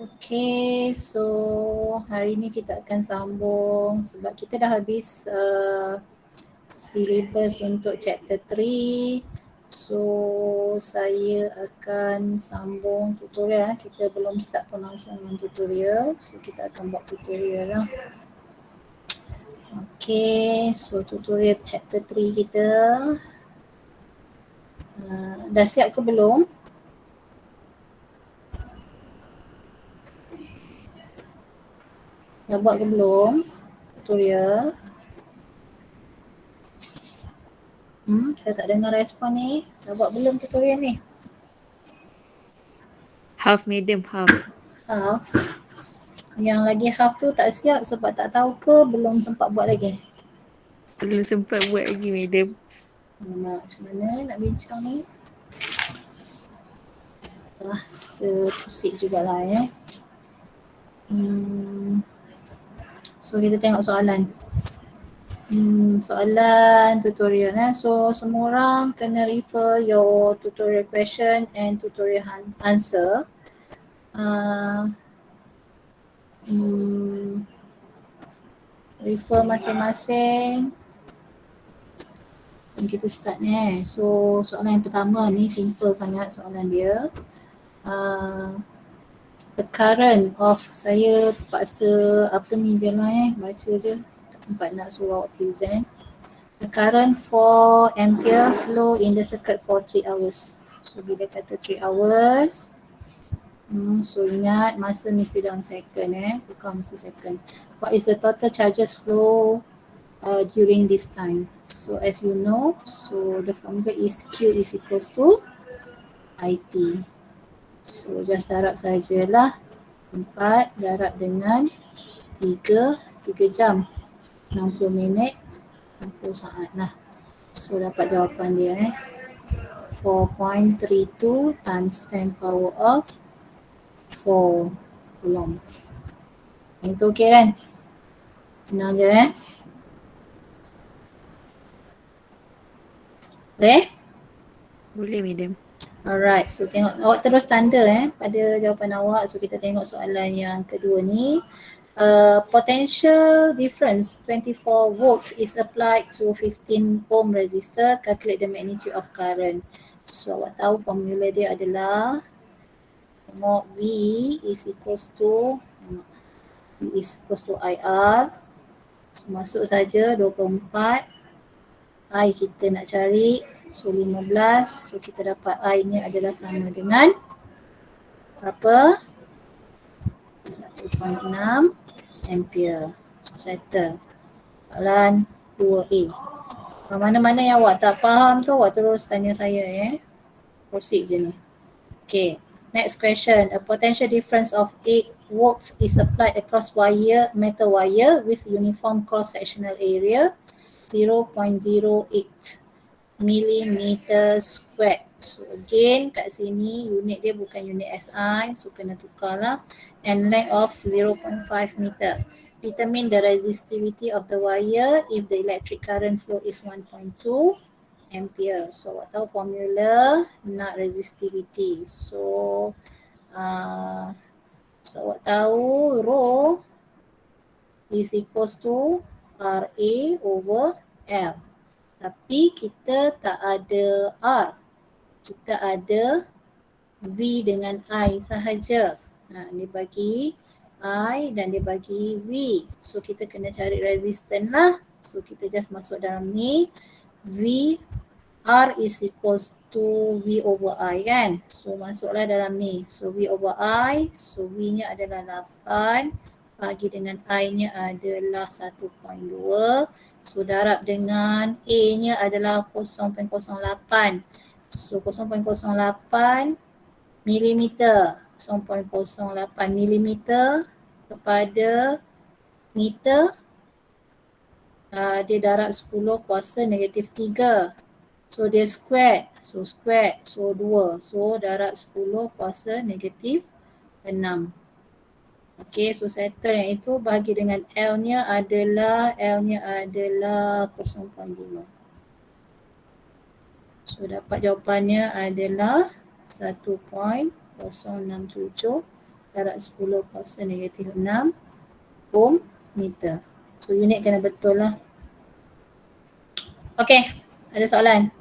Okay, so hari ni kita akan sambung sebab kita dah habis syllabus untuk chapter 3. So saya akan sambung tutorial. Kita belum start pun langsung dengan tutorial. So kita akan buat tutorial lah. Okay, so tutorial chapter 3 kita. Dah siap ke belum? Dah buat ke belum tutorial? Saya tak dengar respon ni. Dah buat belum tutorial ni? Half medium, half. Half. Yang lagi half tu tak siap sebab tak tahu ke belum sempat buat lagi? Belum sempat buat lagi, madam. Macam mana nak bincang ni? Kita proceed jugalah So kita tengok soalan. Soalan tutorial So semua orang kena refer your tutorial question and tutorial answer. Refer masing-masing. Dan kita start ni So soalan yang pertama ni simple sangat soalan dia. The current of, saya terpaksa apa ni je lah baca je, tak sempat nak suruh present. The current 4 ampere flow in the circuit for 3 hours. So bila kata 3 hours, so ingat masa mesti dalam second tukar masa second. What is the total charges flow during this time? So as you know, so the formula is Q is equals to IT. So just darab sajalah 4 darab dengan 3 jam 60 minit 60 saat lah. So dapat jawapan dia 4.32 times 10 power of 4 coulomb. Itu okey kan? Senang je Boleh? Boleh, madam. Alright, so tengok awak terus tanda pada jawapan awak. So kita tengok soalan yang kedua ni. Potential difference 24 volts is applied to 15 ohm resistor. Calculate the magnitude of current. So awak tahu formula dia adalah tengok V is equals to IR. So masuk saja 24. I kita nak cari, so 15. So kita dapat I ni adalah sama dengan berapa? 1.6 ampere. So settle. Soalan 2A. Mana-mana yang awak tak faham tu awak terus tanya saya Proceed je ni. Okay. Next question. A potential difference of 8 volts is applied across metal wire with uniform cross-sectional area 0.08 millimeter squared. So again kat sini unit dia bukan unit SI, so kena tukar lah. And length of 0.5 meter. Determine the resistivity of the wire if the electric current flow is 1.2 ampere. So awak tahu formula nak resistivity. So awak tahu rho is equals to RA over L. Tapi kita tak ada R. Kita ada V dengan I sahaja. Dia bagi I dan dia bagi V. So kita kena cari resistance lah. So kita just masuk dalam ni. V R is equals to V over I kan. So masuklah dalam ni. So V over I. So V nya adalah 8. Bagi dengan I nya adalah 1.2. So darab dengan A nya adalah 0.08. So 0.08 milimeter. 0.08 milimeter kepada meter. Dia darab 10 kuasa negatif 3. So dia square. So square. So 2. So darab 10 kuasa negatif 6. Okay, so settle yang itu bagi dengan L nya adalah 0.5. So dapat jawapannya adalah 1.067 darab 10 kuasa negatif 6 ohm meter. So unit kena betul lah. Okay, ada soalan?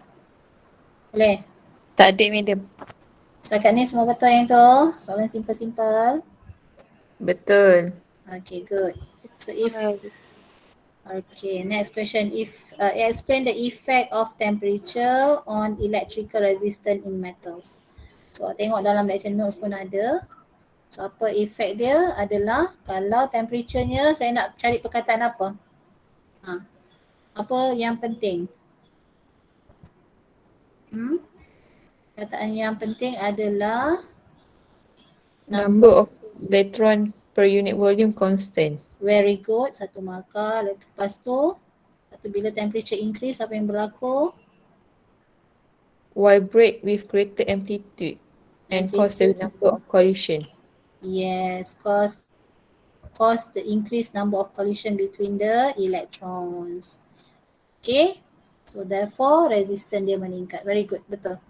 Boleh? Tak ada, madam. Setakat ni semua betul yang tu? Soalan simple-simple. Betul. Okay, good. So if okay, next question. If explain the effect of temperature on electrical resistance in metals. So tengok dalam lecture notes pun ada. So apa efek dia adalah kalau temperaturenya saya nak cari perkataan apa? Apa yang penting? Perkataan yang penting adalah Number of electron per unit volume constant. very good, satu markah. Lepas tu bila temperature increase apa yang berlaku? Vibrate with greater amplitude and cause the number of collision. Yes, cause the increased number of collision between the electrons. Okay, so therefore resistance dia meningkat. Very good, betul.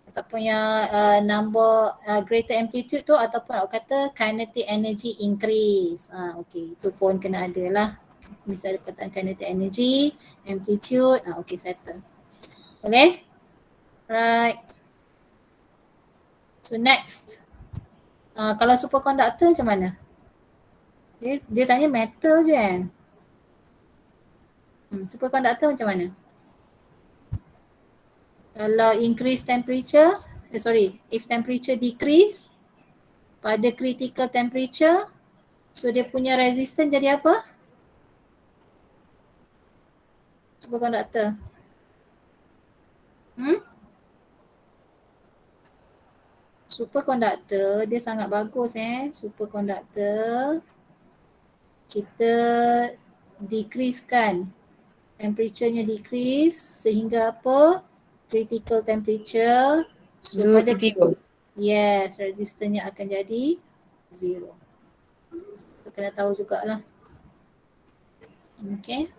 Ataupun yang number greater amplitude tu ataupun awak kata kinetic energy increase. Okay, itu pun kena ada lah. Misalnya perkataan kinetic energy, amplitude, okay, settle. Boleh? Right. So next, kalau superconductor macam mana? Dia tanya metal je kan? Superconductor macam mana? Kalau increase temperature, if temperature decrease pada critical temperature, so dia punya resistance jadi apa? Superconductor. Superconductor dia sangat bagus superconductor. Kita decreasekan temperaturenya decrease sehingga apa? Critical temperature. So pada zero. Yes, resistance-nya akan jadi 0. Kita kena tahu jugalah. Okay.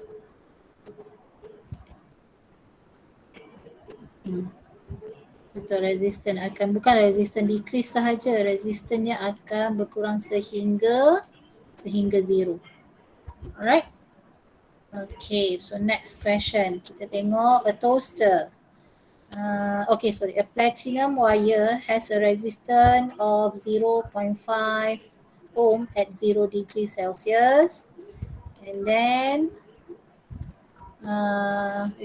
Betul, resistance akan, bukan resistance decrease sahaja, resistance-nya akan berkurang sehingga 0. Alright. Okay, so next question. Kita tengok a toaster. A platinum wire has a resistance of 0.5 ohm at 0 degrees Celsius. And then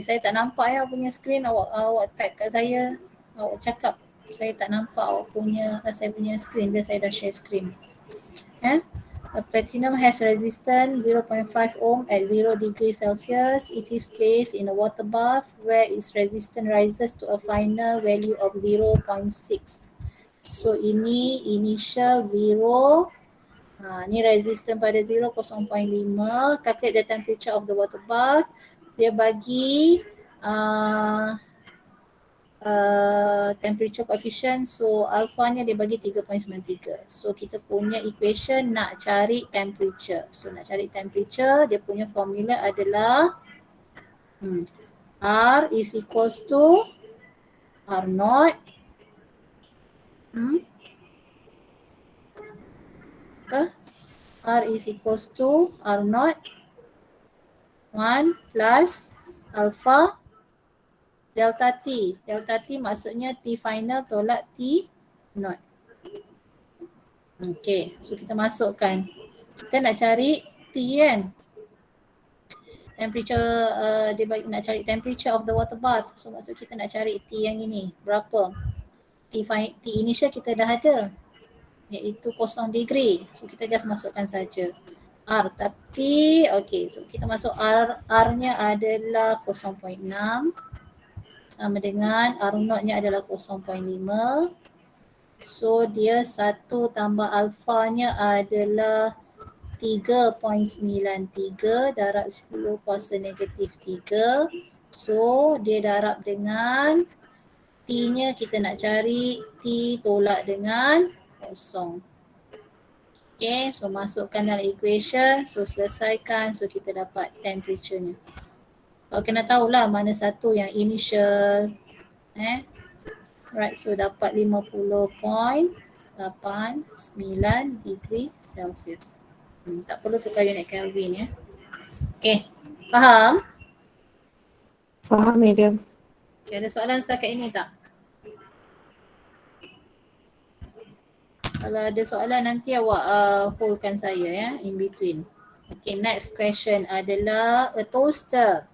saya tak nampak awak punya screen, awak type kat saya, awak cakap, saya tak nampak awak punya, saya punya screen, dia saya dah share screen. A platinum has resistance 0.5 ohm at 0 degrees Celsius. It is placed in a water bath where its resistance rises to a final value of 0.6. So ini initial 0. Ni resistance pada 0, 0.5. Calculate the temperature of the water bath. Dia bagi temperature coefficient, so alpha-nya dia bagi 3.93. So kita punya equation nak cari temperature. So nak cari temperature, dia punya formula adalah R is equals to R naught R is equals to R naught 1 plus alpha delta T. Delta T maksudnya T final tolak T naught. Okay, so kita masukkan. Kita nak cari T kan. Temperature, dia nak cari temperature of the water bath. So maksud kita nak cari T yang ini. Berapa? T initial kita dah ada. Iaitu 0 degree. So kita just masukkan saja. R, tapi okay, so kita masuk R-nya adalah 0.6 sama dengan R naught-nya adalah 0.5. So dia 1 tambah alpha-nya adalah 3.93 darab 10 kuasa negatif 3. So dia darab dengan T-nya kita nak cari T tolak dengan 0. Okay, so masukkan dalam equation, so selesaikan, so kita dapat temperature-nya. Kena tahulah mana satu yang initial. Right, so dapat 50.0 9 degree Celsius. Tak perlu tukar unit Kelvin ya. Okay, faham? Faham, madam. Okay, ada soalan setakat ini tak? Kalau ada soalan nanti awak hold-kan saya ya, in between. Okay, next question adalah a toaster.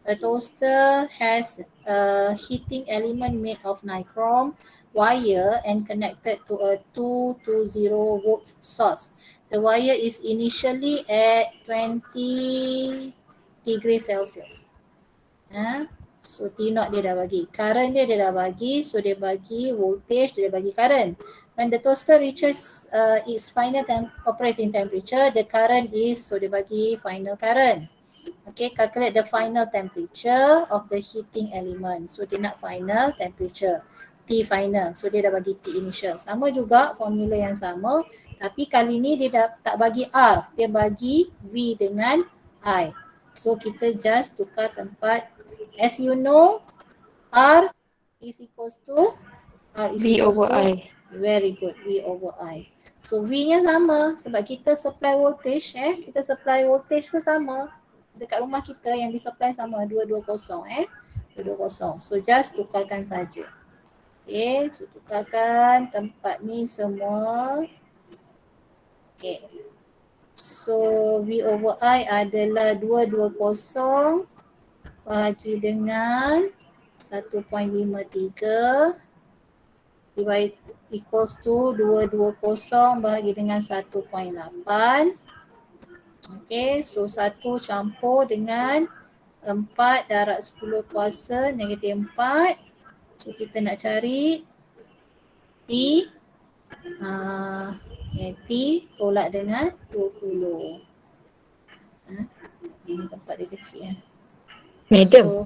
A toaster has a heating element made of nichrome wire and connected to a 220 volt source. The wire is initially at 20 degrees Celsius. So T0 dia dah bagi. Current dia dah bagi. So dia bagi voltage, dia dah bagi current. When the toaster reaches its final operating temperature, the current is, so dia bagi final current. Okay, calculate the final temperature of the heating element. So dia nak final temperature. T final. So dia dah bagi T initial. Sama juga formula yang sama. Tapi kali ni dia dah tak bagi R. Dia bagi V dengan I. So kita just tukar tempat. As you know, R is equals to V over I. Very good, V over I. So V-nya sama sebab kita supply voltage kita supply voltage tu sama. Dekat rumah kita yang disupply sama 220 220. So just tukarkan saja. Okay, so tukarkan tempat ni semua. Okay. So V over I adalah 220 bahagi dengan 1.53 divide equals to 220 bahagi dengan 1.8. Okay, so 1 campur dengan 4 darab 10 kuasa negatif 4. So kita nak cari T. T tolak dengan 20. Ini tempat dia kecil Madam, So,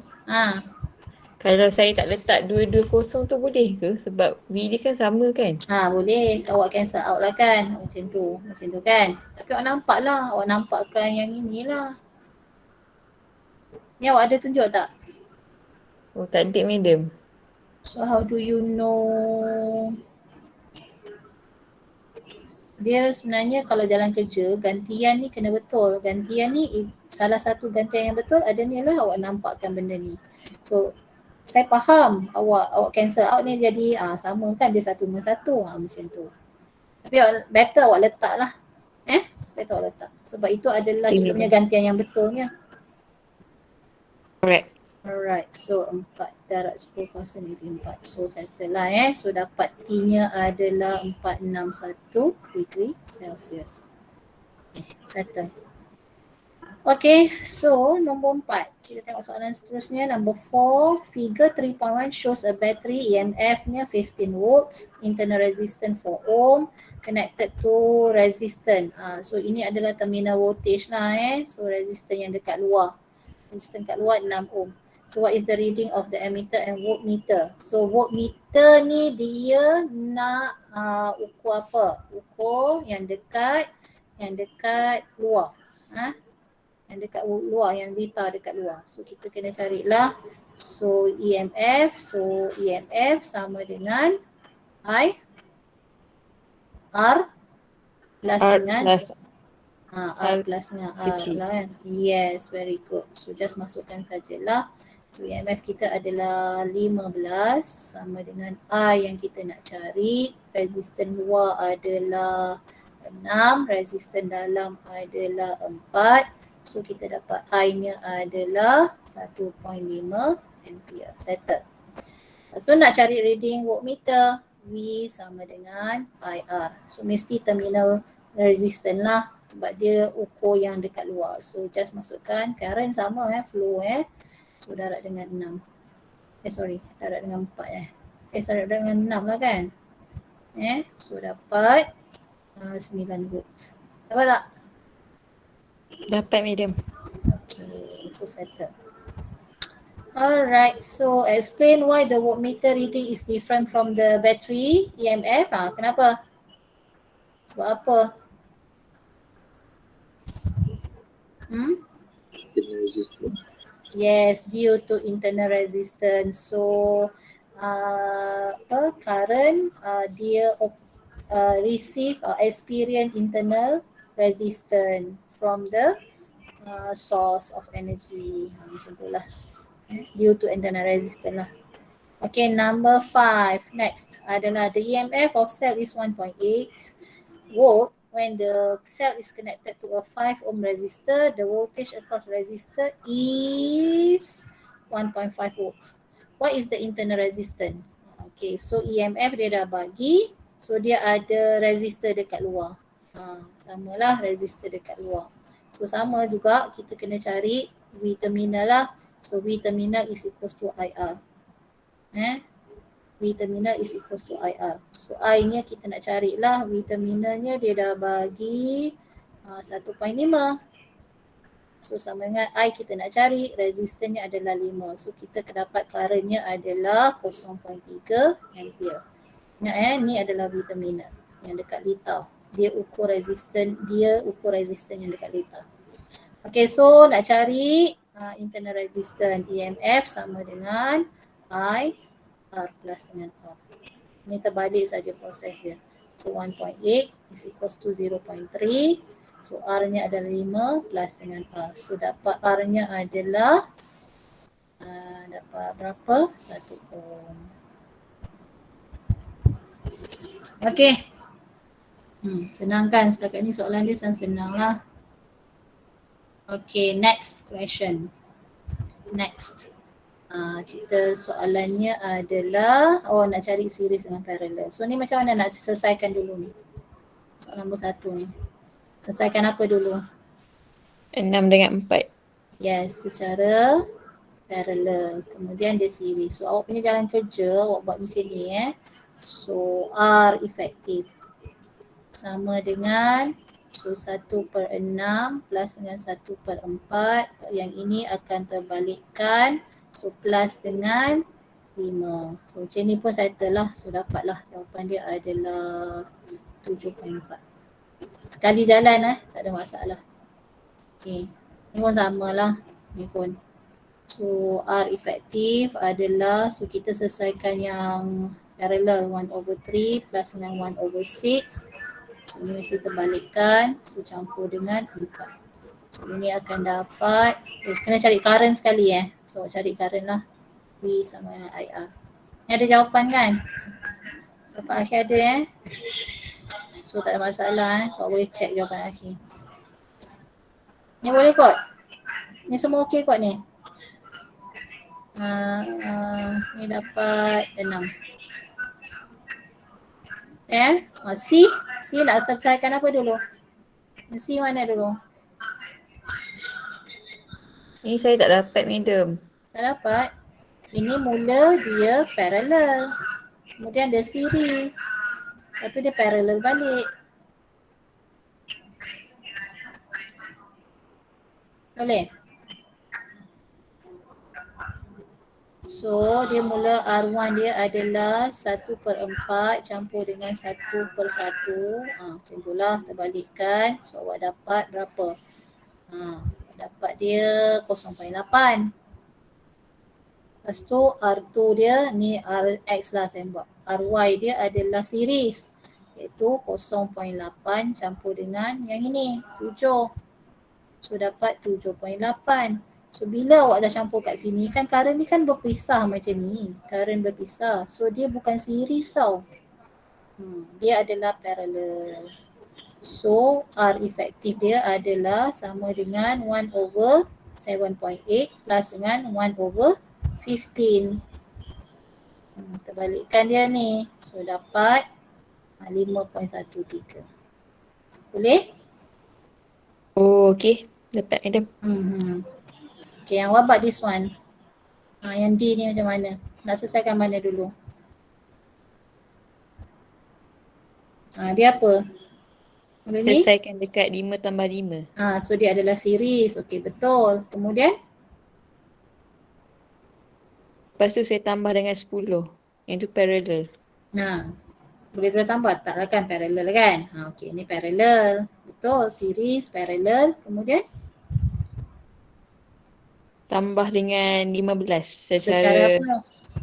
kalau saya tak letak 220 tu boleh ke? Sebab V dia kan sama kan? boleh. Awak cancel out lah kan. Macam tu kan. Tapi awak nampak lah. Awak nampakkan yang inilah. Ni awak ada tunjuk tak? Oh, tak ada, madam. So how do you know? Dia sebenarnya kalau jalan kerja, gantian ni kena betul. Gantian ni salah satu gantian yang betul ada ni lah awak nampakkan benda ni. So saya faham awak cancel out ni jadi sama kan dia satu dengan satu macam tu. Tapi better awak letak lah. Better awak letak. Sebab itu adalah kita punya gantian yang betulnya. Correct. Alright, so 4 darab 10 kuasa negatif 4. So settle lah So dapat T-nya adalah 461 degree Celsius. Settle. Okay, so nombor 4. Kita tengok soalan seterusnya. Number 4, figure 3.1 shows a battery EMF-nya 15 volts, internal resistance 4 ohm, connected to resistant. So ini adalah terminal voltage lah So resistant yang dekat luar. Resistant kat luar 6 ohm. So what is the reading of the ammeter and voltmeter? So voltmeter ni dia nak ukur apa? Ukur yang dekat luar. Yang dekat luar, yang litar dekat luar. So kita kena carilah. So EMF sama dengan I R plus dengan R plus dengan R lah kan. Yes, very good. So just masukkan sajalah. So EMF kita adalah 15 sama dengan I yang kita nak cari. Resistan luar adalah 6, resistan dalam adalah 4. So kita dapat I-nya adalah 1.5 ampere. Settle. So nak cari reading voltmeter, V sama dengan IR. So mesti terminal resistant lah sebab dia ukur yang dekat luar. So just masukkan current sama flow So darab dengan 6. Darab dengan 4 darab dengan 6 lah kan. So dapat 9 volt. Dapat tak? Dapat, madam. Okay, so settle. Alright, so explain why the voltmeter reading is different from the battery EMF. Kenapa? Sebab apa? Internal resistance. Yes, due to internal resistance. So current dia receive or experience internal resistance from the source of energy. Macam tu lah. Due to internal resistance lah. Okay, number 5. Next adalah the EMF of cell is 1.8 volt. When the cell is connected to a 5 ohm resistor, the voltage across resistor is 1.5 volts. What is the internal resistance? Okay, so EMF dia dah bagi. So dia ada resistor dekat luar. Samalah resistor dekat luar. So sama juga kita kena cari V terminal lah. So V terminal is equals to IR. V terminal is equals to IR. So I nya kita nak carilah. V terminalnya dia dah bagi 1.5. So sama dengan I kita nak cari. Resistance adalah 5. So kita dapat currentnya adalah 0.3 ampere. Ingat ni adalah V terminal yang dekat litar. Dia ukur resistance yang dekat litar. Okay, so nak cari internal resistance EMF sama dengan I R plus dengan R. Ini terbalik saja proses dia. So 1.8 is equals to 0.3. So R-nya adalah 5 plus dengan R. So dapat R-nya adalah dapat berapa? 1 ohm. Okay. Senang kan? Setakat ni soalan dia senang lah. Okay, next question. Next. Kita soalannya adalah nak cari series dengan parallel. So ni macam mana nak selesaikan dulu ni? Soalan nombor 1 ni. Selesaikan apa dulu? 6 dengan 4. Yes, secara parallel. Kemudian dia series. So awak punya jalan kerja, awak buat macam ni So R efektif sama dengan 1/6 plus dengan 1/4. Yang ini akan terbalikkan. So plus dengan 5. So macam ni pun settle lah. So dapatlah jawapan dia adalah 7.4. Sekali jalan tak ada masalah. Okay. Ni pun sama lah. Ni pun. So R efektif adalah, so kita selesaikan yang parallel 1/3 plus dengan 1/6. So ni mesti terbalikkan. So campur dengan 4. So ini akan dapat, kena cari current sekali So cari current lah. V sama dengan IR. Ni ada jawapan kan? Dapat akhir ada So tak ada masalah So boleh check jawapan akhir. Ni boleh kot? Ni semua okey kot ni? Ni dapat 6. C nak selesaikan apa dulu? C mana dulu? Ni saya tak dapat, madam. Tak dapat? Ini mula dia parallel. Kemudian dia series. Lepas tu dia parallel balik. Boleh? So dia mula R1 dia adalah 1/4 campur dengan 1/1. Macam tu lah, terbalikkan. So awak dapat berapa? Dapat dia 0.8. Lepas tu R2 dia, ni RX lah saya buat. RY dia adalah series. Iaitu 0.8 campur dengan yang ini, 7. So dapat 7.8. So bila awak dah campur kat sini kan current ni kan berpisah macam ni. Current berpisah. So dia bukan series tau. Dia adalah parallel. So R efektif dia adalah sama dengan 1/7.8 plus dengan 1/15. Terbalikkan dia ni. So dapat 5.13. Boleh? Oh, okay. Dapat, madam. Okay, yang what about this one? Yang D ni macam mana? Nak selesaikan mana dulu? Dia apa? Boleh? Selesaikan dekat 5 tambah 5. So dia adalah series. Okay, betul. Kemudian? Lepas tu saya tambah dengan 10. Yang tu parallel. Boleh terus tambah? Taklah kan parallel kan? Okay, ni parallel. Betul, series, parallel. Kemudian? Tambah dengan 15 Secara apa?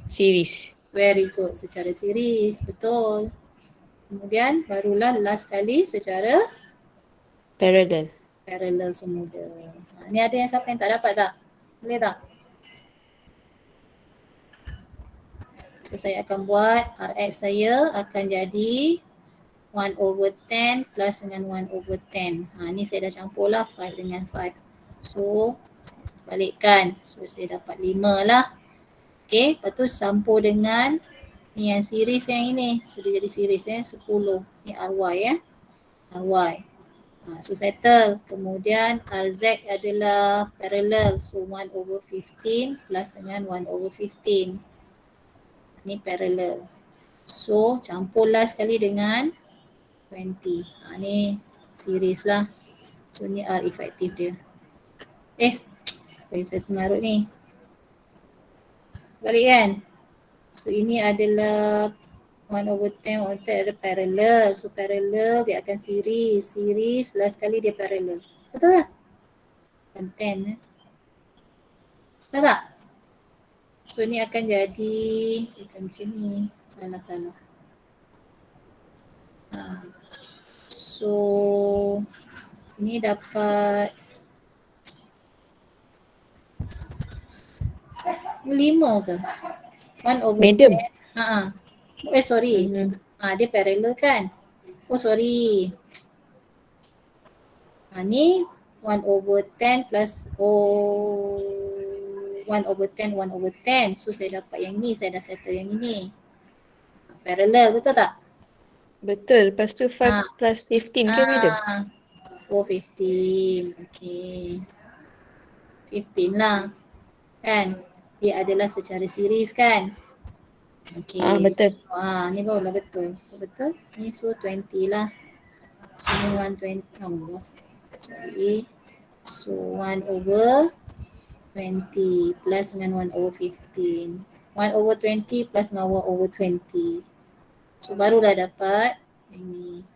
series. Very good, secara series. Betul. Kemudian barulah last kali secara Parallel. semula. Ni ada yang siapa yang tak dapat tak? Boleh tak? So saya akan buat Rx saya akan jadi 1/10 plus dengan 1/10. Ni saya dah campur lah 5 dengan 5. So balikkan. So saya dapat 5 lah. Okay, lepas tu campur dengan ni yang series yang ini. So dia jadi series 10. Ni RY RY. So settle. Kemudian RZ adalah parallel. So 1/15 plus dengan 1/15. Ni parallel. So campurlah sekali dengan 20. Ni series lah. So ni R efektif dia. Saya pengarut ni. Balik kan? So ini adalah 1/10, 1/10 ada parallel. So parallel dia akan series. Series last kali dia parallel. Betul tak? 10 Betul tak? So ni akan jadi bukan macam ni. Salah. So ini dapat 5 ke? 1/10. Madam. Sorry. Dia parallel kan? Oh sorry. Ni 1/10 plus 1/10. So saya dapat yang ni, saya dah settle yang ini. Parallel, betul tak? Betul. Lepas tu 5 plus 15 ke madam? 15. Okay. 15 lah. Kan? Dia adalah secara series kan? Okay. Betul. So, ni barulah betul. So betul. Ni so 20 lah. So ni 120. Allah. Sorry. So 1/20 plus dengan 1/15. 1/20 plus dengan 1/20. So barulah dapat ini.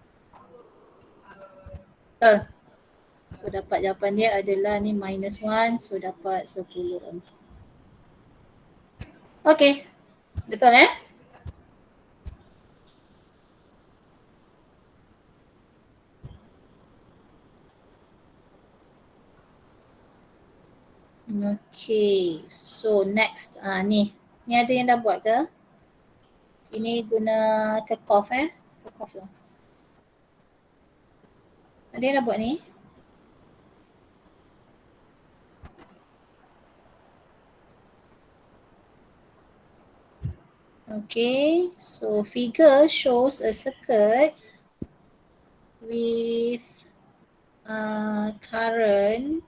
Betul. So dapat jawapan dia adalah ni -1. So dapat 10. Okay. Betul Okay. So next. Ni ada yang dah buat ke? Ini guna Kirchhoff Kirchhoff lah. Ada yang dah buat ni? Okay, so figure shows a circuit with current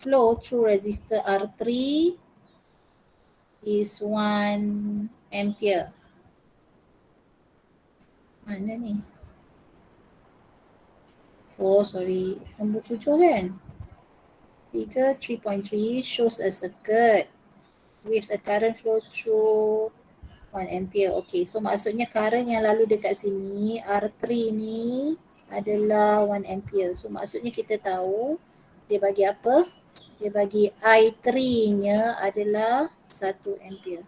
flow through resistor R3 is 1 ampere. Mana ni? Oh sorry, nombor 7 kan? Figure 3.3 shows a circuit with a current flow through 1 ampere. Okay, so maksudnya current yang lalu dekat sini R3 ni adalah 1 ampere. So maksudnya kita tahu dia bagi apa? Dia bagi I3-nya adalah 1 ampere.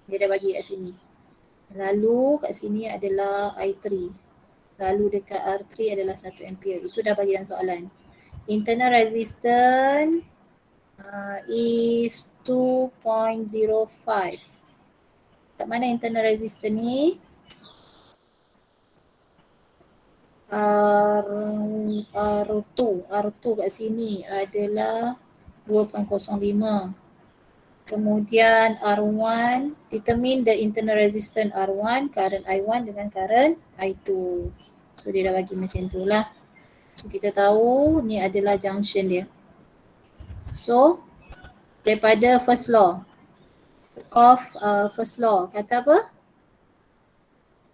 Dia dah bagi kat sini. Lalu kat sini adalah I3. Lalu dekat R3 adalah 1 ampere. Itu dah bagi dalam soalan. Internal resistance is 2.05. Kat mana internal resistance ni? R2 kat sini adalah 2.05. Kemudian R1, determine the internal resistance R1, current I1 dengan current I2. So dia dah bagi macam tu lah. So kita tahu ni adalah junction dia. So daripada first law, Kirchhoff first law kata apa?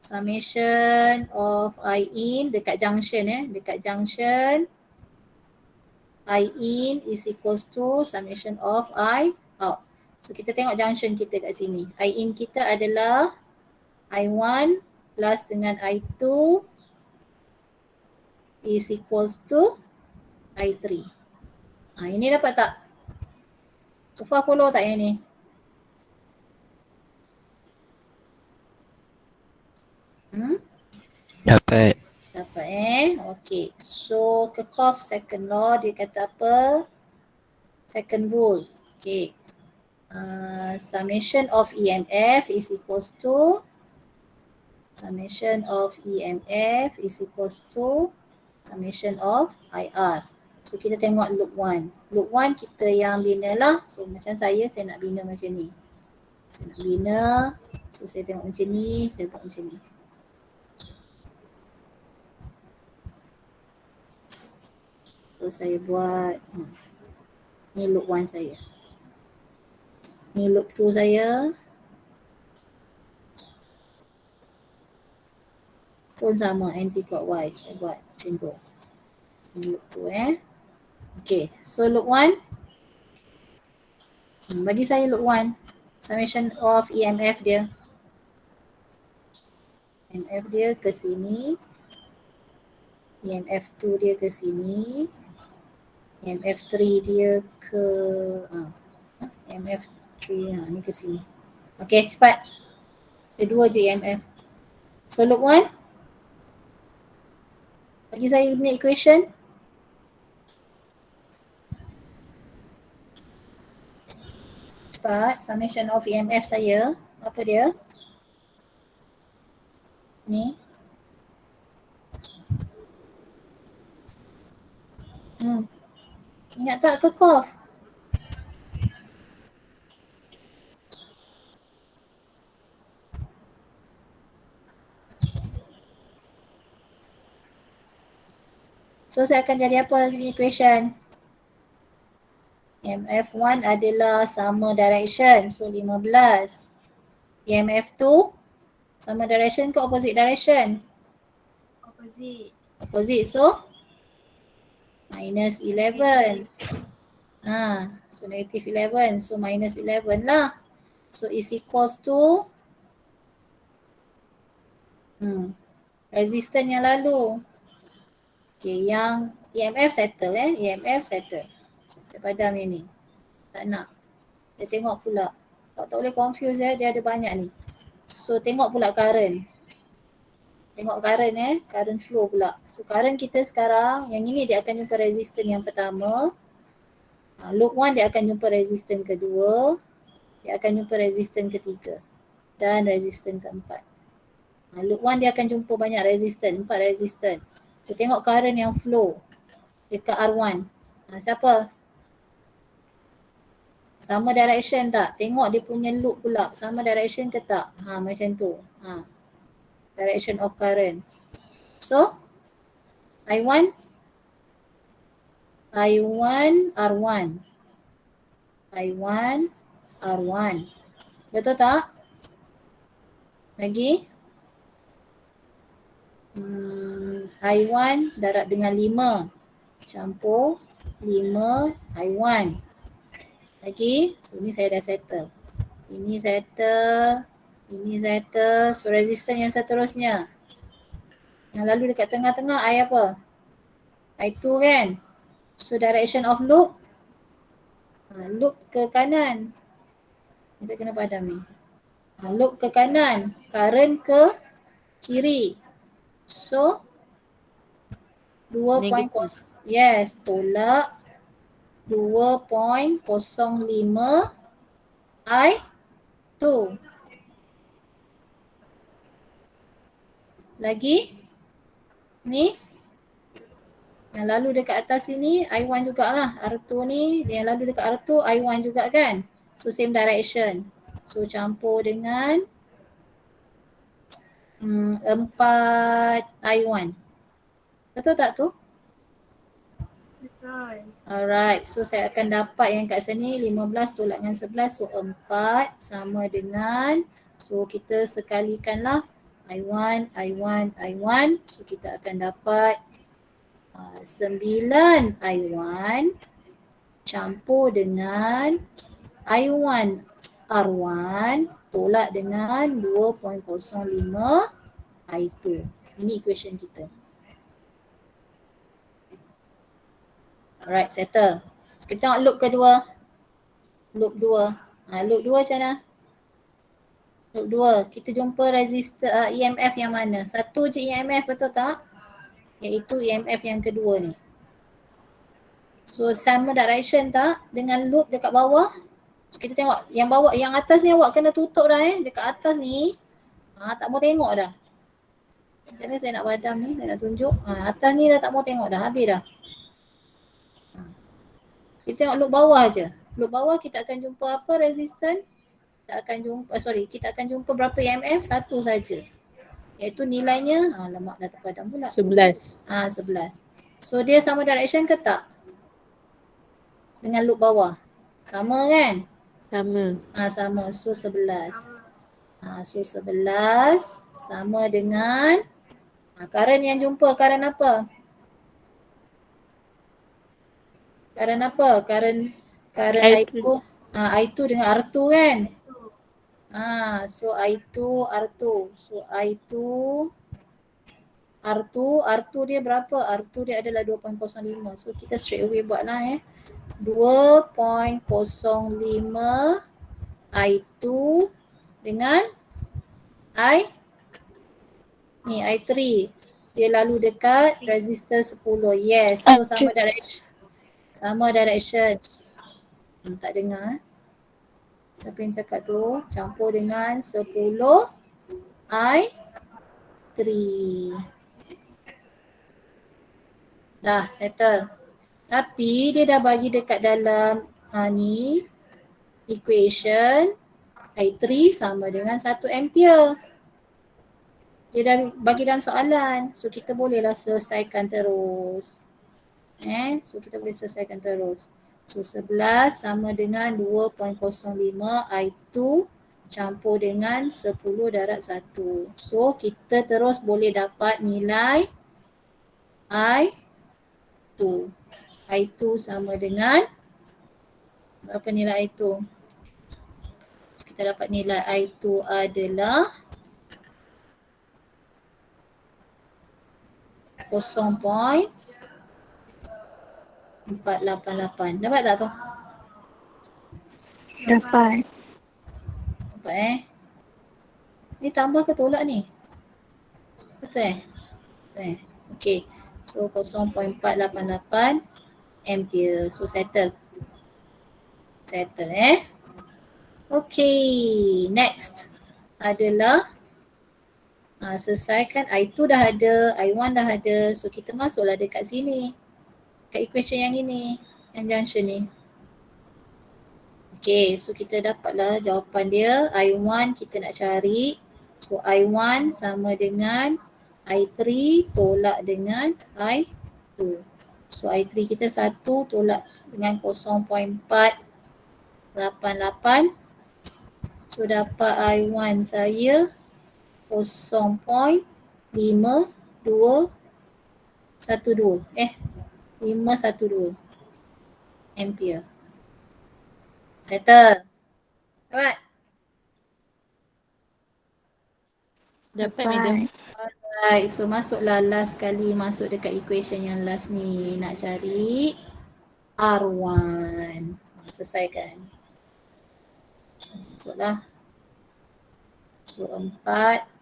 Summation of I in dekat junction dekat junction I in is equals to summation of I out. So kita tengok junction kita kat sini. I in kita adalah I1 plus dengan I2 is equals to I3. Ini dapat tak? So far follow tak yang ni? Dapat. Dapat Okay. So Kirchhoff second law dia kata apa? Second rule. Okay. Summation of EMF is equals to summation of EMF is equals to summation of IR. So kita tengok loop 1. Loop 1 kita yang bina lah. So macam saya nak bina macam ni. Saya nak bina. So saya tengok macam ni, saya buat macam ni. So saya buat ni loop 1 saya. Ni loop 2 saya. Pun sama anti-clockwise. Saya buat macam tu. Ni loop 2 Okay, so loop 1. Bagi saya loop 1. Summation of EMF dia. EMF dia ke sini. EMF 2 dia ke sini. EMF 3 dia ke EMF 3 ni ke sini. Okay, cepat. Ada 2 je EMF. So loop 1. Bagi saya punya equation. Cepat. Summation of EMF saya. Apa dia? Ni. Ingat tak Kirchhoff? So saya akan jadi apa punya equation? EMF 1 adalah sama direction. So 15. EMF 2 sama direction ke opposite direction? Opposite. So minus 11. So negative 11. So minus 11 lah. So is equals to resistance yang lalu. Okay, yang EMF settle EMF settle. So, saya padam yang ni. Tak nak. Dia tengok pula. Tak boleh confuse dia ada banyak ni. So tengok pula current. Tengok current current flow pula. So current kita sekarang, yang ini dia akan jumpa resistance yang pertama. Loop 1 dia akan jumpa resistance kedua. Dia akan jumpa resistance ketiga. Dan resistance keempat. Loop 1 dia akan jumpa banyak resistance, 4 resistance. So tengok current yang flow dekat R1. Siapa? Sama direction tak? Tengok dia punya loop pula. Sama direction ke tak? Macam tu. Direction of current. So I1 R1. I1 R1. Betul tak? Lagi? I1 darab dengan 5. Campur 5 I1. Lagi? So ni saya dah settle. Ini settle. Ini settle. So resistance yang seterusnya. Yang lalu dekat tengah-tengah I apa? I2 kan? So direction of loop. Loop ke kanan. Saya kena padam ni. Loop ke kanan. Current ke kiri. So 2. Yes, tolak 2.05 I2. Lagi? Ni? Yang lalu dekat atas sini I1 jugalah. R2 ni, yang lalu dekat R2 I1 juga kan? So same direction. So campur dengan 4 I1. Betul tak tu? Betul. Alright, so saya akan dapat yang kat sini 15 tolak dengan 11. So 4 sama dengan, so kita sekalikanlah I1. So kita akan dapat 9 I1 campur dengan I1 R1 tolak dengan 2.05 I2. Ini equation kita. Alright, settle. Kita tengok loop kedua. Loop 2. Loop 2 macam mana? Loop 2, kita jumpa resistor EMF yang mana? Satu je EMF, betul tak? Iaitu EMF yang kedua ni. So sama direction tak dengan loop dekat bawah? So, kita tengok yang bawah, yang atas ni awak kena tutup dah dekat atas ni. Tak mau tengok dah. Macam mana saya nak padam ni, saya nak tunjuk. Atas ni dah tak mau tengok dah, habis dah. Kita tengok loop bawah je. Loop bawah kita akan jumpa apa resistan? Kita akan jumpa berapa EMF? Satu saja. Iaitu nilainya, lemak dah terpadam pula. 11. 11. So dia sama direction ke tak? Dengan loop bawah. Sama kan? Sama. Sama. So 11. So 11 sama dengan current yang jumpa, current apa? Current apa? Current I2. I2 dengan R2 kan? So I2, R2. So I2, R2 dia berapa? R2 dia adalah 2.05. So kita straight away buat lah 2.05 I2 dengan I3. Dia lalu dekat resistor 10. Yes. So sama direction. Sama direction. Tak dengar. Siapa yang cakap tu? Campur dengan 10 I3. Dah settle. Tapi dia dah bagi dekat dalam ni equation I3 sama dengan 1 ampere. Dia dah bagi dalam soalan. So kita bolehlah selesaikan terus. So kita boleh selesaikan terus. So 11 sama dengan 2.05 I2 campur dengan 10 darab 1. So kita terus boleh dapat nilai I2. I2 sama dengan berapa nilai I2? Kita dapat nilai I2 adalah 0.488. Dapat tak tu? Dapat. Dapat Ni tambah ke tolak ni? Betul Betul Okay. So 0.488 ampere. So settle. Okay. Next adalah selesaikan I2 dah ada, I1 dah ada. So kita masuklah dekat sini. Kat equation yang ini, yang junction ni. Okay, so kita dapatlah jawapan dia. I1 kita nak cari. So I1 sama dengan I3 tolak dengan I2. So I3 kita 1 tolak dengan 0.488. So dapat I1 saya 0.5212. 512 ampere. Settle. Dapat? Dapat madam. Alright, so masuklah last kali masuk dekat equation yang last ni. Nak cari R1. Selesaikan. Masuklah. So 4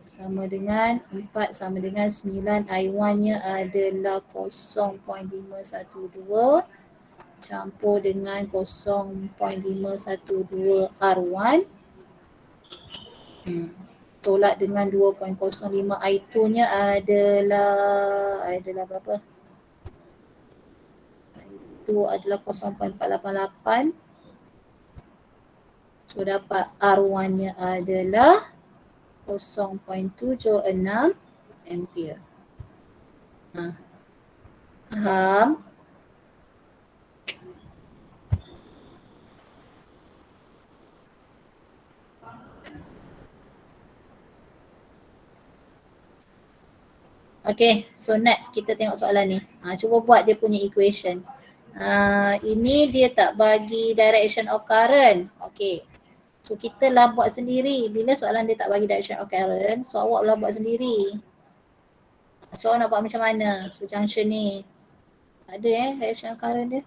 sama dengan 4 sama dengan 9. I1-nya adalah 0.512 campur dengan 0.512 R1. Tolak dengan 2.05 I2-nya adalah berapa? Itu adalah 0.488. So dapat R1-nya adalah 0.76 ampere. Faham? Okay, so next kita tengok soalan ni. Cuba buat dia punya equation. Ini dia tak bagi direction of current. Okay. So kita lah buat sendiri. Bila soalan dia tak bagi direction of current, so awak lah buat sendiri. So awak nak buat macam mana? So junction ni. Tak ada direction of current dia.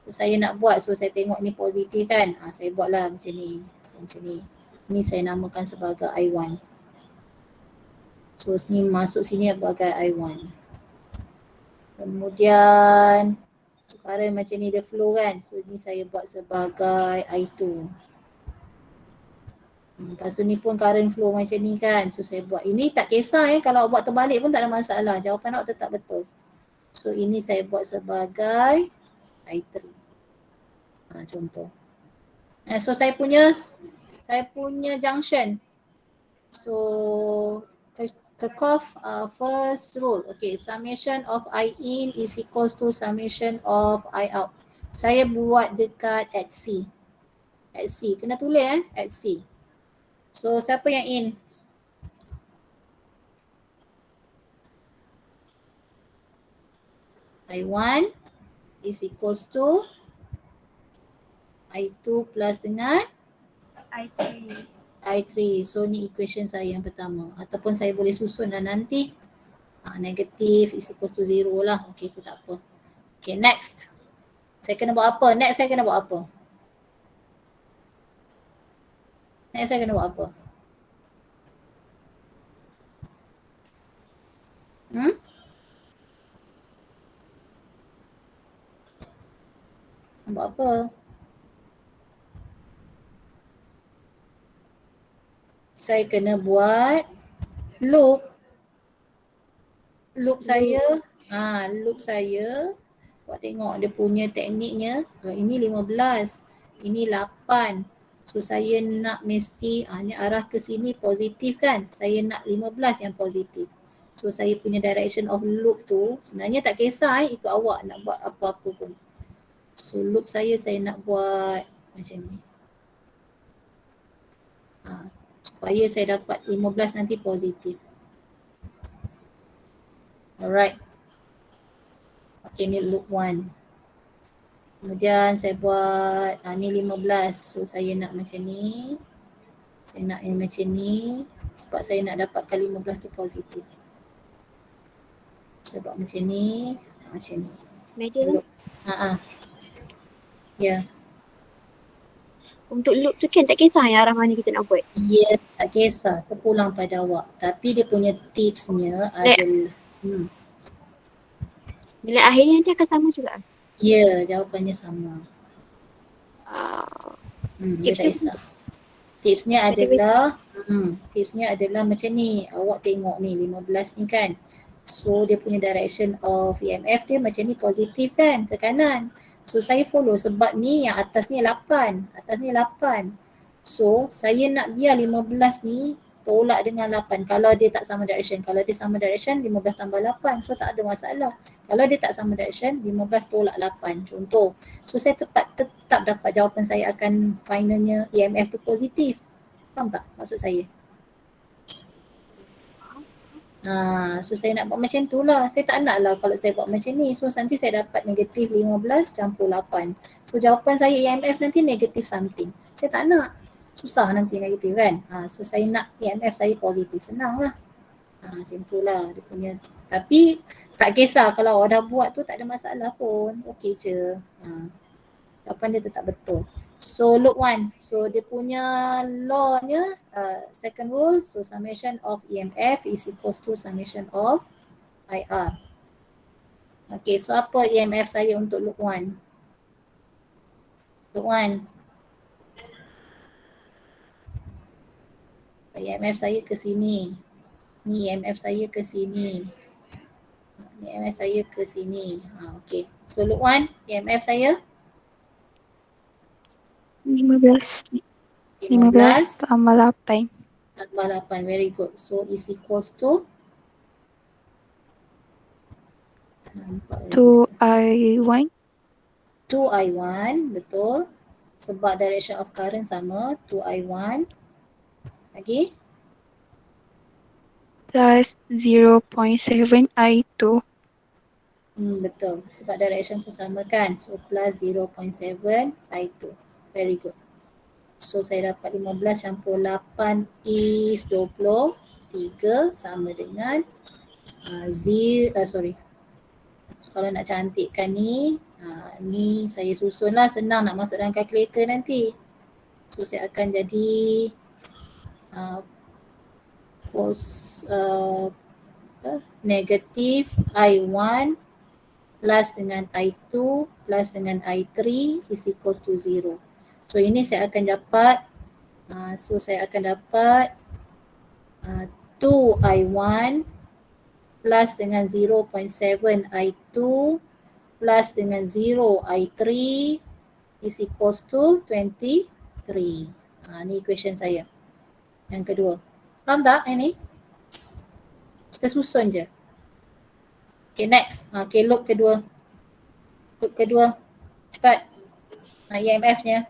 So, saya nak buat, so saya tengok ni positif kan. Saya buatlah macam ni. So macam ni. Ni saya namakan sebagai I1. So ni masuk sini sebagai I1. Kemudian current macam ni dia flow kan. So ni saya buat sebagai I2. Lepas tu ni pun current flow macam ni kan. So saya buat. Ini tak kisah kalau buat terbalik pun tak ada masalah. Jawapan awak tetap betul. So ini saya buat sebagai I3. Contoh. So saya punya junction. So Kirchhoff first rule. Okay, summation of I in is equals to summation of I out. Saya buat dekat at C. At C. Kena tulis at C. So siapa yang in? I1 is equals to I2 plus dengan I3. I3. So ni equation saya yang pertama. Ataupun saya boleh susun nanti. Negative is equals to 0 lah. Okay, tu tak apa. Okay, next. Saya kena buat apa? Next saya kena buat apa? Next saya kena buat apa? Buat apa? Saya kena buat loop. Loop saya, buat tengok dia punya tekniknya. Ini 15, ini 8. So saya nak mesti, ni arah ke sini positif kan. Saya nak 15 yang positif. So saya punya direction of loop tu sebenarnya tak kisah ikut awak nak buat apa-apa pun. So loop saya nak buat macam ni. Supaya saya dapat 15 nanti positif. Alright. Okay, ni loop 1. Kemudian saya buat, ni 15. So saya nak macam ni. Saya nak yang macam ni. Sebab saya nak dapatkan 15 tu positif. Saya buat macam ni. Macam ni. Medial. Ya. Untuk loop tu kan tak kisah yang arah mana kita nak buat. Ya, tak kisah. Terpulang pada awak. Tapi dia punya tipsnya adalah Nilai akhirnya nanti akan sama juga. Ya, jawapannya sama. Dia tak kisah. Tipsnya adalah macam ni. Awak tengok ni 15 ni kan. So dia punya direction of EMF dia macam ni positif kan ke kanan. So saya follow sebab ni yang atas ni 8. So saya nak biar 15 ni tolak dengan 8 kalau dia tak sama direction. Kalau dia sama direction 15 tambah 8. So tak ada masalah. Kalau dia tak sama direction 15 tolak 8 contoh. So saya tetap dapat jawapan saya akan finalnya EMF tu positif. Faham tak maksud saya? So saya nak buat macam tu lah. Saya tak nak lah kalau saya buat macam ni. So nanti saya dapat negatif 15 campur 8. So jawapan saya EMF nanti negatif something. Saya tak nak. Susah nanti negatif kan. So saya nak EMF saya positif. Senang lah. Macam tu lah dia punya. Tapi tak kisah kalau awak dah buat tu tak ada masalah pun. Okey je. Jawapan dia tetap betul. So loop 1. So dia punya law-nya second rule. So summation of EMF is equals to summation of IR. Okay, so apa EMF saya untuk loop 1? Loop 1. EMF saya ke sini. Ni EMF saya ke sini. Ni EMF saya ke sini. Okay. So loop 1, EMF saya 15 tambah 8. Tambah 8, very good. So is equals to 2I1. 2I1, betul. Sebab direction of current sama, 2I1. Lagi? Plus 0.7I2. Betul. Sebab direction pun sama kan. So plus 0.7I2. Very good. So saya dapat 15 campur 8 is 23 sama dengan kalau nak cantikkan ni Ni saya susun lah, senang nak masuk dalam kalkulator nanti. So saya akan jadi negatif I1 plus dengan I2 plus dengan I3 is equals to 0. So ini saya akan dapat, saya akan dapat 2I1 plus dengan 0.7 I2 plus dengan 0 I3 is equals to 23. Ni equation saya yang kedua. Faham tak ini? Kita susun je. Okay, next. Okay, loop kedua. Loop kedua. Cepat. IMF-nya.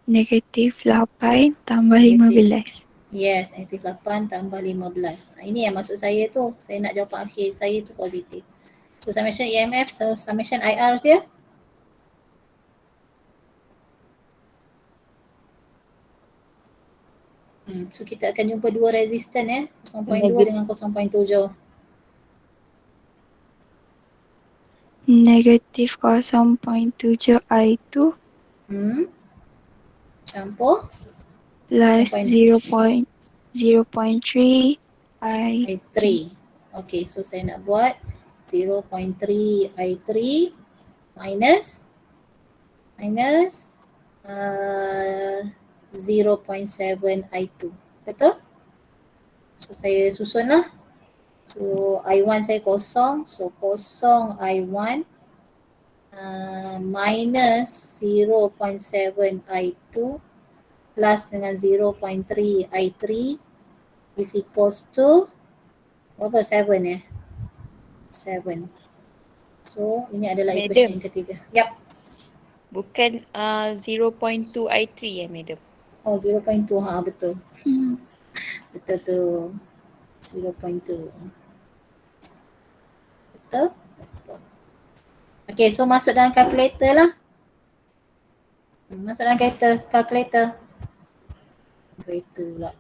Negatif 8 tambah Negatif. 15. Yes, negatif 8 tambah 15. Ini yang maksud saya tu. Saya nak jawapan akhir saya tu positif. So summation IMF, so summation IR dia. So kita akan jumpa dua resistan 0.2 dengan 0.7. Negatif 0.7 I2 Campur plus 0.3 0.3 I3. Okay, so saya nak buat 0.3 I3 minus 0.7 I2. Betul? So saya susun lah. So I1 saya kosong. So kosong I1 minus 0.7 I2 plus dengan 0.3 I3 is equals to berapa? 7 7. So ini adalah Madam. equation yang ketiga. Yap. Bukan 0.2 I3 madam. Oh 0.2, betul. Betul tu. 0.2. Betul? Betul. Okay, so masuk dalam calculator lah. Masuk dalam calculator pula.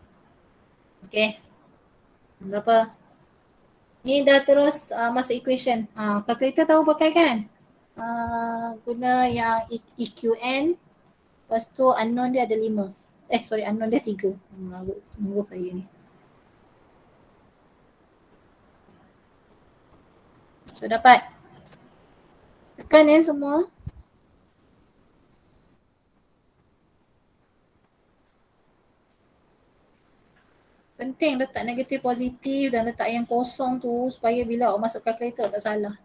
Okay. Berapa? Ni dah terus masuk equation. Calculator tahu pakai kan? Guna yang EQN. Lepas tu unknown dia ada 5. Unknown dia 3. Tunggu saya ni. So dapat? Tekan semua. Penting letak negatif positif dan letak yang kosong tu supaya bila awak masuk calculator tak salah.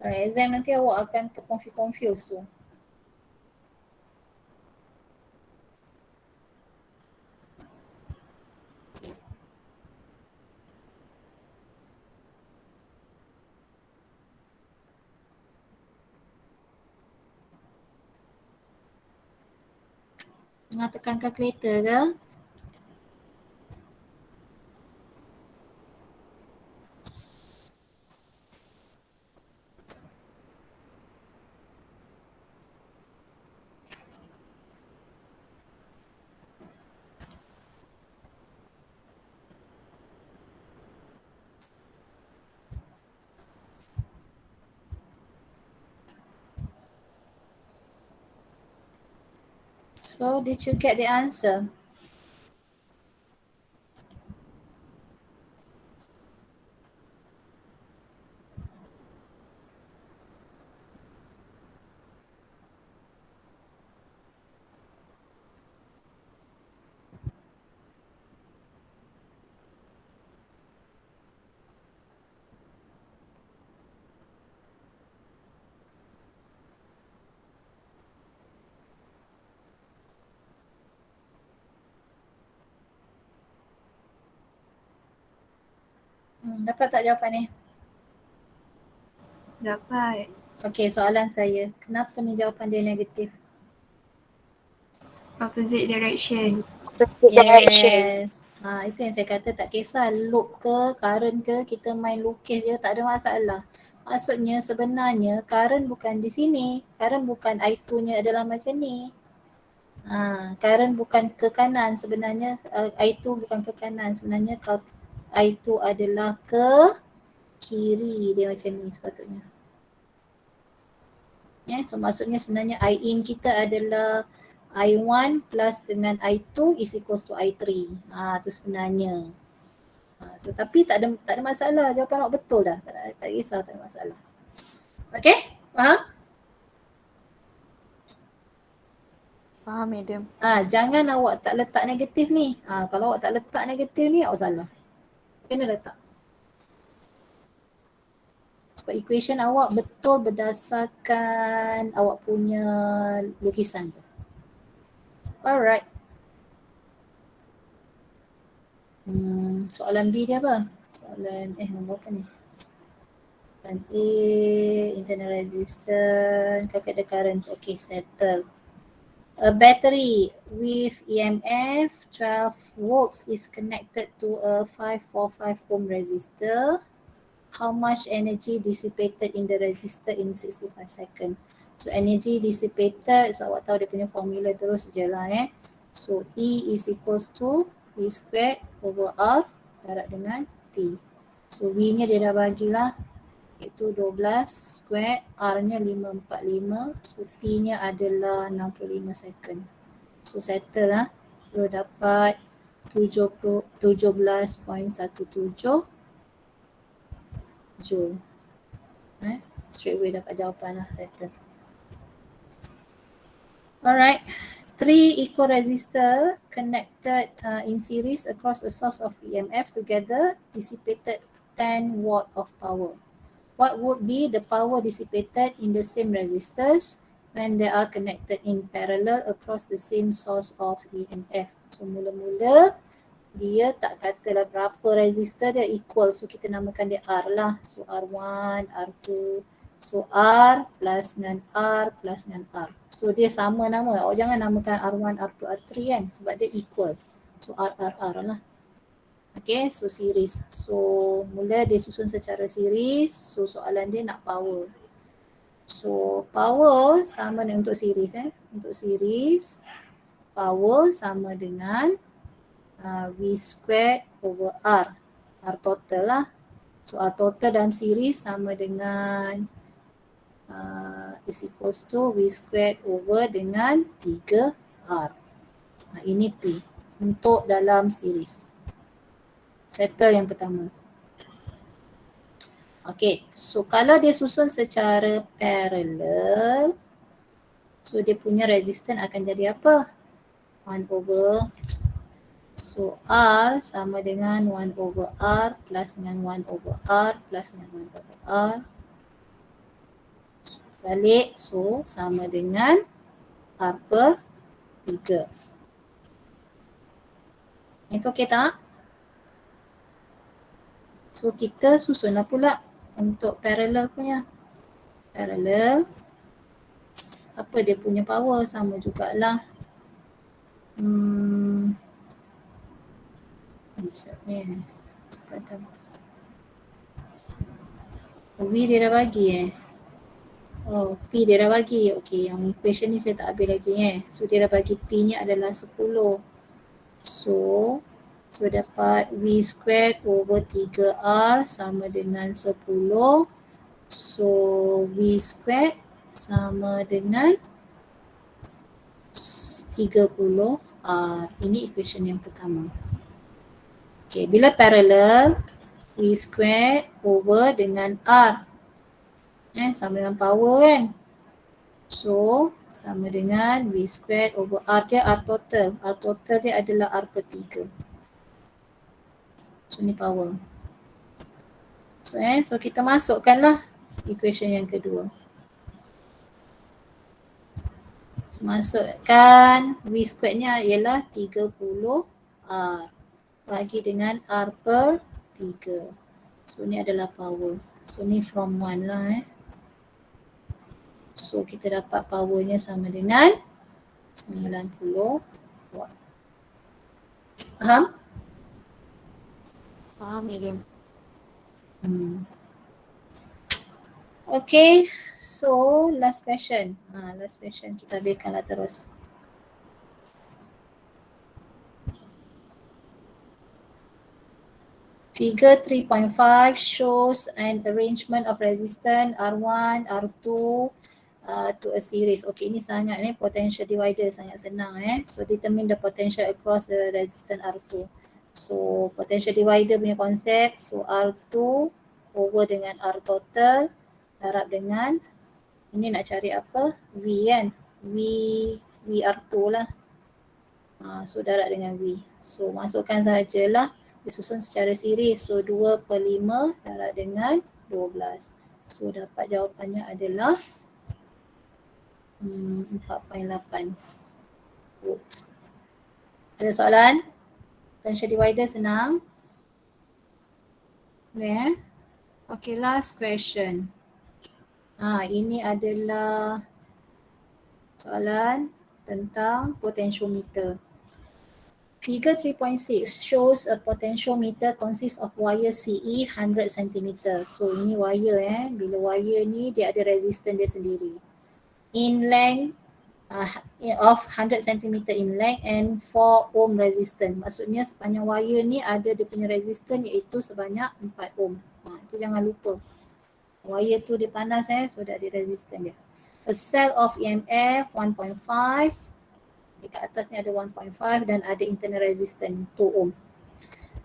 Exam nanti awak akan terconfuse tu. Tengah tekan calculator ke? So did you get the answer? Dapat tak jawapan ni? Dapat. Okay, soalan saya. Kenapa ni jawapan dia negatif? Opposite direction. Yes. Itu yang saya kata tak kisah loop ke, current ke, kita main lukis je tak ada masalah. Maksudnya sebenarnya current bukan di sini. Current bukan I2-nya adalah macam ni. Current bukan ke kanan sebenarnya. I2 bukan ke kanan. Sebenarnya I2 adalah ke kiri dia macam ni sepatutnya. So maksudnya sebenarnya I in kita adalah I1 plus dengan I2 is equals to I3. Tu sebenarnya. So tapi tak ada masalah, jawapan awak betul dah. Tak kisah, tak ada masalah. Okay? Faham? Faham, madam. Jangan awak tak letak negatif ni. Kalau awak tak letak negatif ni, awak salah. Kena letak. Sebab equation awak betul berdasarkan awak punya lukisan tu. Alright. Soalan B dia apa? Soalan nombor apa ni? Soalan A, internal resistance, calculate the current. Okay, settle. A battery with EMF 12 volts is connected to a 545 ohm resistor. How much energy dissipated in the resistor in 65 seconds? So energy dissipated, so awak tahu dia punya formula terus je lah So E is equals to V squared over R darab dengan T. So V nya dia dah bagilah, iaitu 12 squared, R nya 545, so T nya adalah 65 second. So settle lah, so dapat 17.17 Joule. Straight away dapat jawapan lah, settle. Alright, 3 equal resistor connected in series across a source of EMF together dissipated 10 watt of power. What would be the power dissipated in the same resistors when they are connected in parallel across the same source of EMF? So mula-mula dia tak katalah berapa resistor dia, equal, so kita namakan dia R lah. So R1, R2, so R plus dengan R plus dengan R. So dia sama nama, awak jangan namakan R1, R2, R3 kan, sebab dia equal. So R lah. Okay, so series. So mula dia susun secara series, so soalan dia nak power. So power sama dengan untuk series Untuk series, power sama dengan V squared over R. R total lah. So R total dalam series sama dengan is equals to V squared over dengan 3R. Ini P untuk dalam series. Settle yang pertama. Okay, so kalau dia susun secara parallel, so dia punya resistance akan jadi apa? 1 over, so R sama dengan 1 over R plus dengan 1 over R plus dengan 1 over R. Balik, so sama dengan R per 3. Itu okay tak? So kita susunlah pula untuk parallel punya. Parallel, apa dia punya power, sama jugalah. Sekejap ni. V dia dah bagi Oh, P dia dah bagi. Okay, yang equation ni saya tak habis lagi So dia dah bagi P nya adalah 10. So dapat V squared over 3R sama dengan 10. So V squared sama dengan 30R. Ini equation yang pertama. Okay, bila parallel, V squared over dengan R. Sama dengan power kan. So sama dengan V squared over R dia R total. R total dia adalah R per 3. So ni power. So kita masukkanlah equation yang kedua. So, masukkan V squared nya ialah 30R bagi dengan R per 3. So ni adalah power. So ni from 1 lah So kita dapat powernya sama dengan 90 watt. Faham? Faham, madam. Okay, so last question. Last question kita habiskanlah terus. Figure 3.5 shows an arrangement of resistance R1, R2 to a series. Okay, ini sangat potential divider sangat senang So determine the potential across the resistance R2. So potential divider punya konsep, so R2 over dengan R total darab dengan ini nak cari apa? V kan? V R2 lah. So darab dengan V. So masukkan sajalah disusun secara series. So 2/5 darab dengan 12. So dapat jawapannya adalah 4.8 volt. Ada soalan? Potential divider senang. Okay. Okay, last question. Ini adalah soalan tentang potentiometer. Figure 3.6 shows a potentiometer consists of wire CE 100 cm. So ini wire bila wire ni dia ada resistance dia sendiri. In length of 100 cm in length and 4 ohm resistance. Maksudnya sepanjang wire ni ada dia punya resistance iaitu sebanyak 4 ohm. Itu jangan lupa. Wire tu dia panas so dah ada resistance dia. A cell of EMF 1.5. Dekat atas ni ada 1.5 dan ada internal resistance 2 ohm.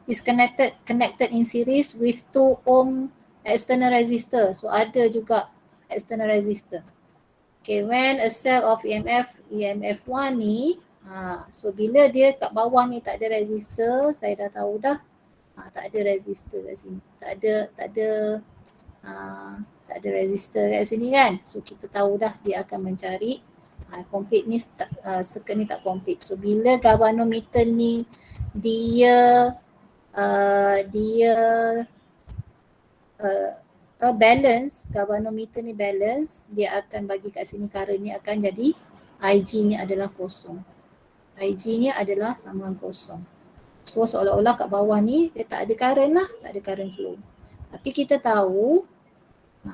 Is connected in series with 2 ohm external resistor. So ada juga external resistor. Okay, when a cell of EMF 1 ni, so bila dia kat bawah ni tak ada resistor, saya dah tahu dah. Tak ada resistor kat sini. Tak ada resistor kat sini kan. So kita tahu dah dia akan mencari complete ni, circuit ni tak complete. So bila galvanometer ni dia balance, galvanometer ni balance, dia akan bagi kat sini current ni akan jadi IG ni adalah kosong. IG ni adalah sama dengan kosong. So seolah-olah kat bawah ni dia tak ada current lah, tak ada current flow. Tapi kita tahu,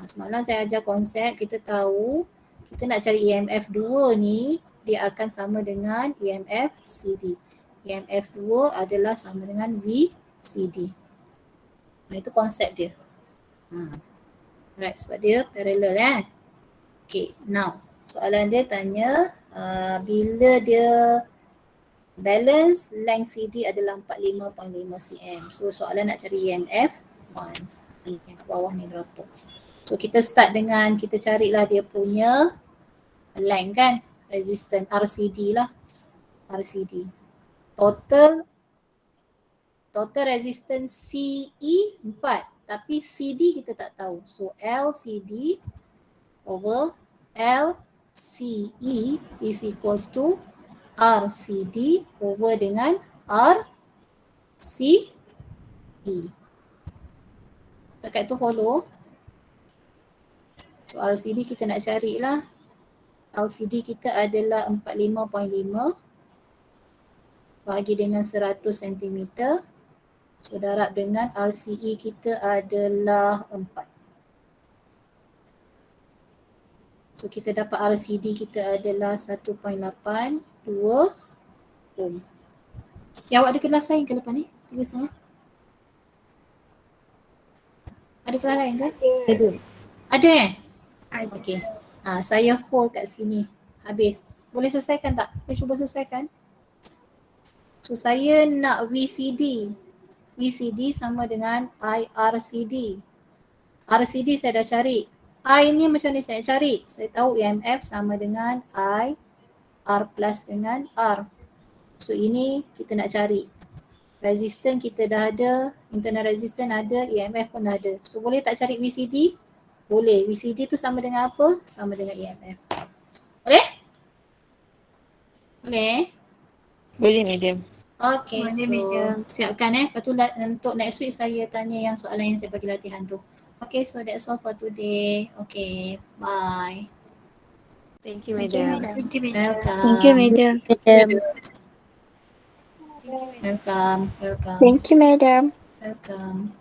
semalam saya ajar konsep, kita tahu kita nak cari EMF 2 ni dia akan sama dengan EMF CD. EMF 2 adalah sama dengan VCD. Itu konsep dia. Right, sebab dia parallel Okay, now soalan dia tanya bila dia balance length CD adalah 45.5 cm. So soalan nak cari EMF 1. Yang ke bawah ni berapa? So kita start dengan kita carilah dia punya length kan, resistance RCD lah. RCD. Total resistance CE 4, tapi CD kita tak tahu. So LCD over LCE is equals to RCD over dengan RCE. Dekat tu follow. So RCD kita nak carilah. LCD kita adalah 45.5 bagi dengan 100 cm. So darab dengan RCE kita adalah 4. So kita dapat RCD kita adalah 1.82 ohm. Awak ada kelas lain ke lepas ni? 3.5? Ada kelas lain ke? Ada. Ada Ada. Okey. Saya hold kat sini. Habis. Boleh selesaikan tak? Boleh cuba selesaikan? So saya nak VCD. VCD sama dengan IRCD. RCD saya dah cari. I ni macam ni saya cari. Saya tahu EMF sama dengan I. R plus dengan R. So ini kita nak cari. Resistance kita dah ada. Internal resistance ada. EMF pun dah ada. So boleh tak cari VCD? Boleh. VCD tu sama dengan apa? Sama dengan EMF. Boleh? Boleh? Boleh, madam. Okay, Boleh, so madam. siapkan Lepas tu untuk next week saya tanya yang soalan yang saya bagi latihan tu. Okay, so that's all for today. Okay, bye. Thank you, madam. Thank you, madam. Welcome. Thank you, madam. Welcome. Thank you, madam. Welcome.